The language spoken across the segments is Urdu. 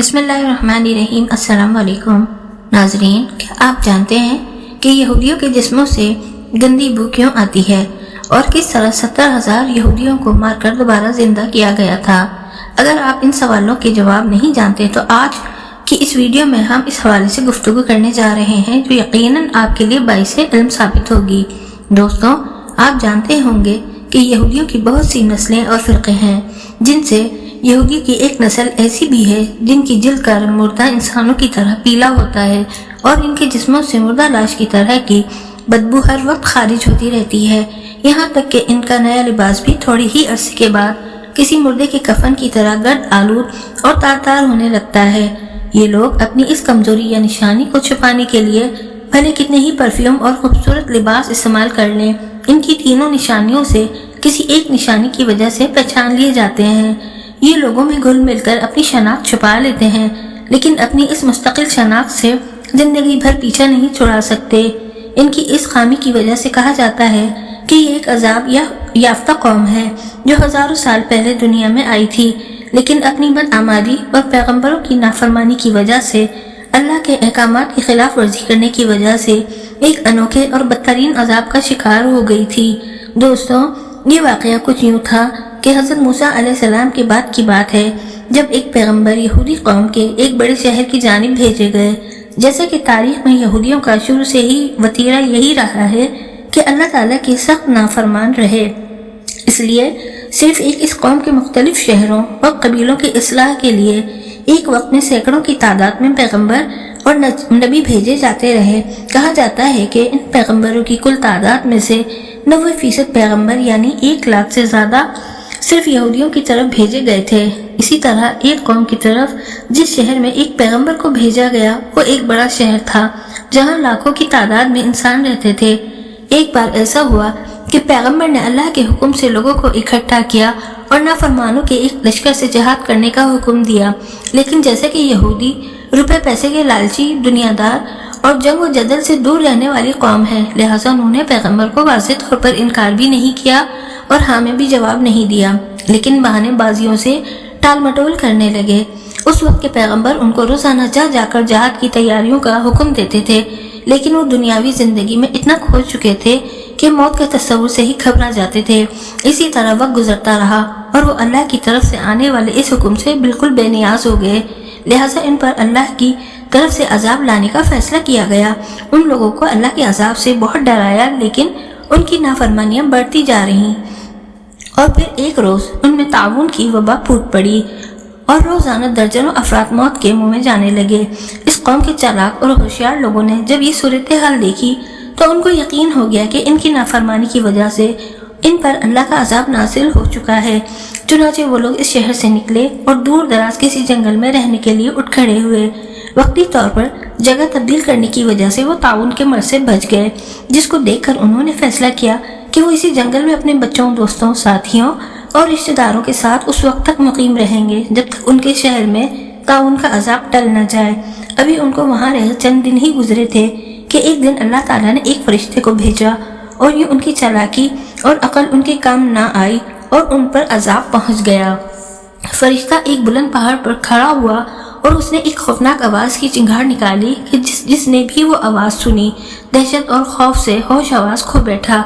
بسم اللہ الرحمن الرحیم۔ السلام علیکم ناظرین، کیا آپ جانتے ہیں کہ یہودیوں کے جسموں سے گندی بو کیوں آتی ہے اور کس طرح 70,000 یہودیوں کو مار کر دوبارہ زندہ کیا گیا تھا؟ اگر آپ ان سوالوں کے جواب نہیں جانتے تو آج کی اس ویڈیو میں ہم اس حوالے سے گفتگو کرنے جا رہے ہیں جو یقیناً آپ کے لیے باعث علم ثابت ہوگی۔ دوستوں، آپ جانتے ہوں گے کہ یہودیوں کی بہت سی نسلیں اور فرقے ہیں، جن سے یہودی کی ایک نسل ایسی بھی ہے جن کی جلد کا رنگ مردہ انسانوں کی طرح پیلا ہوتا ہے اور ان کے جسموں سے مردہ لاش کی طرح کی بدبو ہر وقت خارج ہوتی رہتی ہے، یہاں تک کہ ان کا نیا لباس بھی تھوڑی ہی عرصے کے بعد کسی مردے کے کفن کی طرح گرد آلود اور تار تار ہونے لگتا ہے۔ یہ لوگ اپنی اس کمزوری یا نشانی کو چھپانے کے لیے بھلے کتنے ہی پرفیوم اور خوبصورت لباس استعمال کر لیں، ان کی تینوں نشانیوں سے کسی ایک نشانی کی وجہ سے پہچان لیے جاتے ہیں۔ یہ لوگوں میں گھل مل کر اپنی شناخت چھپا لیتے ہیں، لیکن اپنی اس مستقل شناخت سے زندگی بھر پیچھا نہیں چھڑا سکتے۔ ان کی اس خامی کی وجہ سے کہا جاتا ہے کہ یہ ایک عذاب یافتہ قوم ہے جو ہزاروں سال پہلے دنیا میں آئی تھی، لیکن اپنی بدعمالی اور پیغمبروں کی نافرمانی کی وجہ سے، اللہ کے احکامات کی خلاف ورزی کرنے کی وجہ سے ایک انوکھے اور بدترین عذاب کا شکار ہو گئی تھی۔ دوستوں، یہ واقعہ کچھ یوں تھا کہ حضرت موسیٰ علیہ السلام کے بعد کی بات ہے، جب ایک پیغمبر یہودی قوم کے ایک بڑے شہر کی جانب بھیجے گئے۔ جیسے کہ تاریخ میں یہودیوں کا شروع سے ہی وتیرہ یہی رہا ہے کہ اللہ تعالیٰ کی سخت نافرمان رہے، اس لیے صرف اس قوم کے مختلف شہروں اور قبیلوں کی اصلاح کے لیے ایک وقت میں سینکڑوں کی تعداد میں پیغمبر اور نبی بھیجے جاتے رہے۔ کہا جاتا ہے کہ ان پیغمبروں کی کل تعداد میں سے 90% پیغمبر یعنی 1 لاکھ سے زیادہ صرف یہودیوں کی طرف بھیجے گئے تھے۔ اسی طرح ایک قوم کی طرف جس شہر میں ایک پیغمبر کو بھیجا گیا وہ ایک بڑا شہر تھا جہاں لاکھوں کی تعداد میں انسان رہتے تھے۔ ایک بار ایسا ہوا کہ پیغمبر نے اللہ کے حکم سے لوگوں کو اکٹھا کیا اور نافرمانوں کے ایک لشکر سے جہاد کرنے کا حکم دیا، لیکن جیسے کہ یہودی روپے پیسے کے لالچی، دنیا دار اور جنگ و جدل سے دور رہنے والی قوم ہے، لہٰذا انہوں نے پیغمبر کو واضح طور پر انکار بھی نہیں کیا اور ہاں میں بھی جواب نہیں دیا، لیکن بہانے بازیوں سے ٹال مٹول کرنے لگے۔ اس وقت کے پیغمبر ان کو روزانہ جا کر جہاد کی تیاریوں کا حکم دیتے تھے، لیکن وہ دنیاوی زندگی میں اتنا کھو چکے تھے کہ موت کے تصور سے ہی گھبرا جاتے تھے۔ اسی طرح وقت گزرتا رہا اور وہ اللہ کی طرف سے آنے والے اس حکم سے بالکل بے نیاز ہو گئے، لہٰذا ان پر اللہ کی طرف سے عذاب لانے کا فیصلہ کیا گیا۔ ان لوگوں کو اللہ کے عذاب سے بہت ڈرایا، لیکن ان کی نافرمانیاں بڑھتی جا رہیں، اور پھر ایک روز ان میں طاعون کی وبا پھوٹ پڑی اور روزانہ درجنوں افراد موت کے منہ میں جانے لگے۔ اس قوم کے چالاک اور ہوشیار لوگوں نے جب یہ صورتحال دیکھی تو ان کو یقین ہو گیا کہ ان کی نافرمانی کی وجہ سے ان پر اللہ کا عذاب نازل ہو چکا ہے، چنانچہ وہ لوگ اس شہر سے نکلے اور دور دراز کسی جنگل میں رہنے کے لیے اٹھ کھڑے ہوئے۔ وقتی طور پر جگہ تبدیل کرنے کی وجہ سے وہ طاعون کے مرض سے بچ گئے، جس کو دیکھ کر انہوں نے فیصلہ کیا کہ وہ اسی جنگل میں اپنے بچوں، دوستوں، ساتھیوں اور رشتہ داروں کے ساتھ اس وقت تک مقیم رہیں گے جب تک ان کے شہر میں طاعون کا عذاب ٹل نہ جائے۔ ابھی ان کو وہاں رہے چند دن ہی گزرے تھے کہ ایک دن اللہ تعالیٰ نے ایک فرشتے کو بھیجا اور یہ ان کی چالاکی اور عقل ان کے کام نہ آئی اور ان پر عذاب پہنچ گیا۔ فرشتہ ایک بلند پہاڑ پر کھڑا ہوا اور اس نے ایک خوفناک آواز کی چنگھاڑ نکالی کہ جس نے بھی وہ آواز سنی دہشت اور خوف سے ہوش آواز کھو بیٹھا۔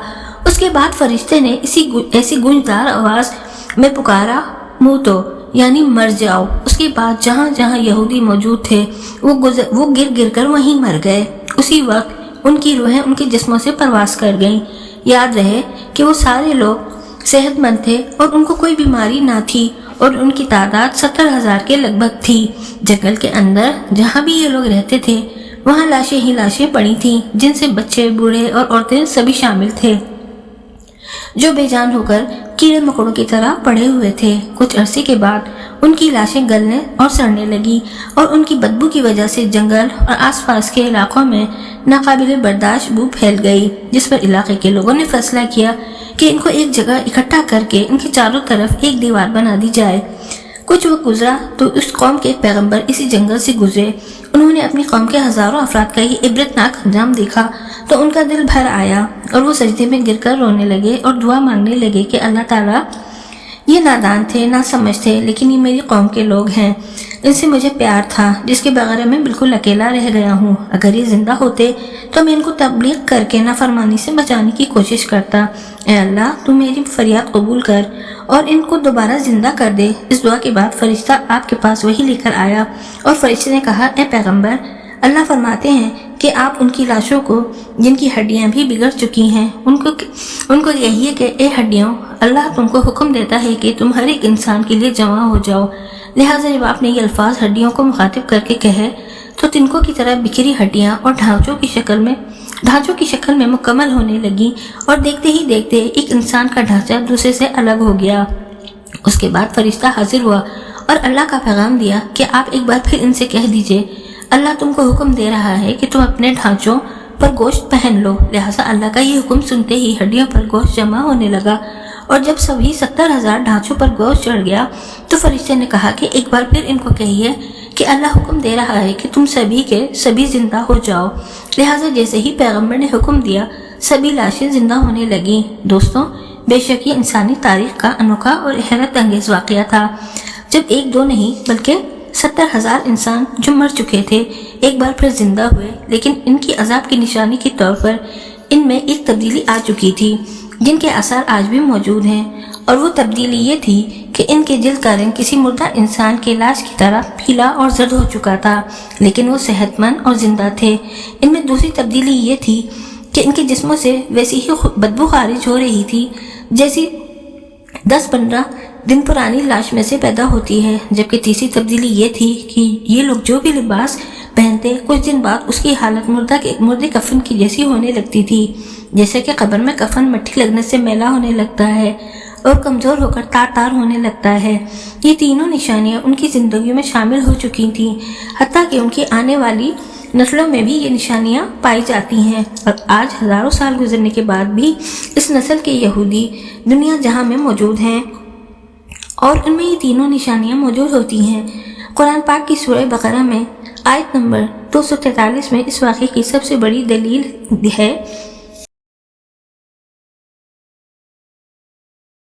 اس کے بعد فرشتے نے ایسی گونجدار آواز میں پکارا، موتو یعنی مر جاؤ۔ اس کے بعد جہاں جہاں یہودی موجود تھے وہ گر کر وہیں مر گئے۔ اسی وقت ان کی روحیں ان کے جسموں سے پرواز کر گئیں۔ یاد رہے کہ وہ سارے لوگ صحت مند تھے اور ان کو کوئی بیماری نہ تھی اور ان کی تعداد 70,000 کے لگ بھگ تھی۔ جنگل کے اندر جہاں بھی یہ لوگ رہتے تھے وہاں لاشیں ہی لاشیں پڑی تھیں، جن سے بچے، بوڑھے اور عورتیں سبھی شامل تھے، جو بے جان ہو کر کیڑے مکوڑوں کی طرح پڑے ہوئے تھے۔ کچھ عرصے کے بعد ان کی لاشیں گلنے اور سڑنے لگی اور ان کی بدبو کی وجہ سے جنگل اور آس پاس کے علاقوں میں ناقابل برداشت بو پھیل گئی، جس پر علاقے کے لوگوں نے فیصلہ کیا کہ ان کو ایک جگہ اکٹھا کر کے ان کے چاروں طرف ایک دیوار بنا دی جائے۔ کچھ وقت گزرا تو اس قوم کے ایک پیغمبر اسی جنگل سے گزرے۔ انہوں نے اپنی قوم کے ہزاروں افراد کا یہ عبرتناک انجام دیکھا تو ان کا دل بھر آیا اور وہ سجدے میں گر کر رونے لگے اور دعا مانگنے لگے کہ اللہ تعالیٰ، یہ نادان تھے، نہ سمجھ تھے، لیکن یہ میری قوم کے لوگ ہیں، ان سے مجھے پیار تھا جس کے بغیر میں بالکل اکیلا رہ گیا ہوں۔ اگر یہ زندہ ہوتے تو میں ان کو تبلیغ کر کے نافرمانی سے بچانے کی کوشش کرتا۔ اے اللہ تو میری فریاد قبول کر اور ان کو دوبارہ زندہ کر دے۔ اس دعا کے بعد فرشتہ آپ کے پاس وحی لے کر آیا اور فرشتے نے کہا، اے پیغمبر، اللہ فرماتے ہیں کہ آپ ان کی لاشوں کو جن کی ہڈیاں بھی بگڑ چکی ہیں ان کو کہیے کہ اے ہڈیوں، اللہ تم کو حکم دیتا ہے کہ تم ہر ایک انسان کے لیے جمع ہو جاؤ۔ لہٰذا جب آپ نے یہ الفاظ ہڈیوں کو مخاطب کر کے کہے تو تنکوں کی طرح بکھری ہڈیاں اور ڈھانچوں کی شکل میں مکمل ہونے لگی اور دیکھتے ہی دیکھتے ایک انسان کا ڈھانچہ دوسرے سے الگ ہو گیا۔ اس کے بعد فرشتہ حاضر ہوا اور اللہ کا پیغام دیا کہ آپ ایک بار پھر ان سے کہہ دیجئے، اللہ تم کو حکم دے رہا ہے کہ تم اپنے ڈھانچوں پر گوشت پہن لو۔ لہٰذا اللہ کا یہ حکم سنتے ہی ہڈیوں پر گوشت جمع ہونے لگا، اور جب سبھی 70,000 ڈھانچوں پر گوشت چڑھ گیا تو فرشتے نے کہا کہ ایک بار پھر ان کو کہیے کہ اللہ حکم دے رہا ہے کہ تم سبھی کے سبھی زندہ ہو جاؤ۔ لہٰذا جیسے ہی پیغمبر نے حکم دیا سبھی لاشیں زندہ ہونے لگیں۔ دوستوں، بے شک یہ انسانی تاریخ کا انوکھا اور حیرت انگیز واقعہ تھا، جب ایک دو نہیں بلکہ 70,000 انسان جو مر چکے تھے ایک بار پھر زندہ ہوئے، لیکن ان کی عذاب کی نشانی کے طور پر ان میں ایک تبدیلی آ چکی تھی جن کے آثار آج بھی موجود ہیں، اور وہ تبدیلی یہ تھی کہ ان کے جلد کا رنگ کسی مردہ انسان کے لاش کی طرح پیلا اور زرد ہو چکا تھا، لیکن وہ صحت مند اور زندہ تھے۔ ان میں دوسری تبدیلی یہ تھی کہ ان کے جسموں سے ویسی ہی بدبو خارج ہو رہی تھی جیسی 10-15 دن پرانی لاش میں سے پیدا ہوتی ہے، جبکہ تیسری تبدیلی یہ تھی کہ یہ لوگ جو بھی لباس پہنتے کچھ دن بعد اس کی حالت مردے کفن کی جیسی ہونے لگتی تھی، جیسے کہ قبر میں کفن مٹی لگنے سے میلا ہونے لگتا ہے اور کمزور ہو کر تار ہونے لگتا ہے۔ یہ تینوں نشانیاں ان کی زندگیوں میں شامل ہو چکی تھیں، حتیٰ کہ ان کی آنے والی نسلوں میں بھی یہ نشانیاں پائی جاتی ہیں، اور آج ہزاروں سال گزرنے کے بعد بھی اس نسل کے یہودی دنیا جہاں میں موجود ہیں اور ان میں یہ تینوں نشانیاں موجود ہوتی ہیں۔ قرآن پاک کی سورہ بقرہ میں آیت نمبر 243 میں اس واقعے کی سب سے بڑی دلیل ہے